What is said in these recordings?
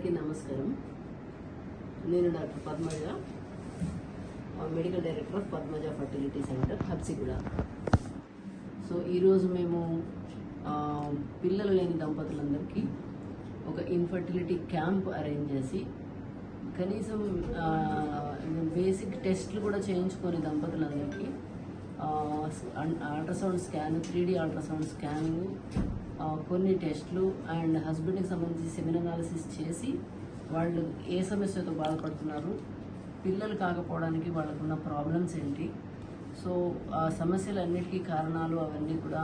అందరికీ నమస్కారం. నేను doctor Padmaja, medical director of Padmaja fertility centre, Habsiguda. So ఈరోజు మేము పిల్లలు లేని దంపతులందరికీ ఒక ఇన్ఫర్టిలిటీ క్యాంప్ అరేంజ్ చేసి కనీసం బేసిక్ టెస్ట్లు కూడా చేయించుకొని దంపతులందరికీ ultrasound scan, 3D ultrasound scanning, కొన్ని టెస్ట్లు అండ్ హస్బెండ్కి సంబంధించి సెమిన్ అనాలిసిస్ చేసి వాళ్ళు ఏ సమస్యతో బాధపడుతున్నారు, పిల్లలు కాకపోవడానికి వాళ్ళకున్న ప్రాబ్లమ్స్ ఏంటి, సో ఆ సమస్యలన్నిటికీ కారణాలు అవన్నీ కూడా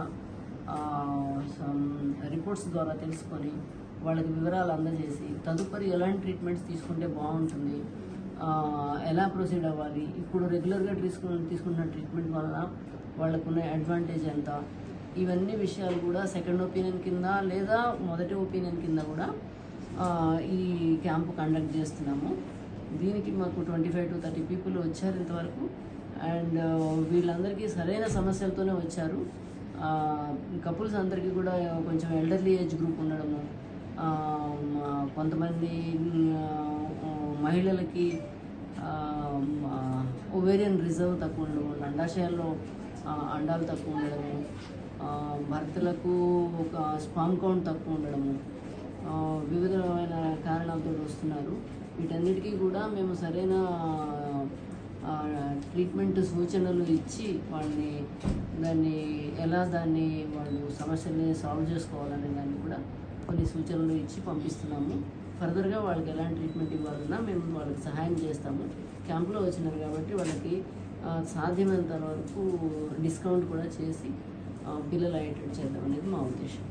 రిపోర్ట్స్ ద్వారా తెలుసుకొని వాళ్ళకి వివరాలు అందజేసి తదుపరి ఎలాంటి ట్రీట్మెంట్స్ తీసుకుంటే బాగుంటుంది, ఎలా ప్రొసీడ్ అవ్వాలి, ఇప్పుడు రెగ్యులర్గా తీసుకుంటున్న ట్రీట్మెంట్ వలన వాళ్ళకున్న అడ్వాంటేజ్ ఎంత, ఇవన్నీ విషయాలు కూడా సెకండ్ ఒపీనియన్ కింద లేదా మొదటి ఒపీనియన్ కింద కూడా ఈ క్యాంపు కండక్ట్ చేస్తున్నాము. దీనికి మాకు 25 to 30 పీపుల్ వచ్చారు ఇంతవరకు. అండ్ వీళ్ళందరికీ సరైన సమస్యలతోనే వచ్చారు. కపుల్స్ అందరికీ కూడా కొంచెం ఎల్డర్లీ ఏజ్ గ్రూప్ ఉండడము, కొంతమంది మహిళలకి ఓవేరియన్ రిజర్వ్ తక్కువ ఉండడము, అండాశయాల్లో అండాలు తక్కువ ఉండడము, భర్తలకు ఒక స్పామ్ కౌంట్ తక్కువ ఉండడము, వివిధమైన కారణాలతో వస్తున్నారు. వీటన్నిటికీ కూడా మేము సరైన ట్రీట్మెంట్ సూచనలు ఇచ్చి వాళ్ళని దాన్ని వాళ్ళు సమస్యల్ని సాల్వ్ చేసుకోవాలనే దాన్ని కూడా కొన్ని సూచనలు ఇచ్చి పంపిస్తున్నాము. ఫర్దర్గా వాళ్ళకి ఎలాంటి ట్రీట్మెంట్ ఇవ్వాలన్నా మేము వాళ్ళకి సహాయం చేస్తాము. క్యాంప్లో వచ్చినారు కాబట్టి వాళ్ళకి సాధ్యమైనంత వరకు డిస్కౌంట్ కూడా చేసి పిల్లలు అయ్యేటట్టు చేద్దాం అనేది మా ఉద్దేశం.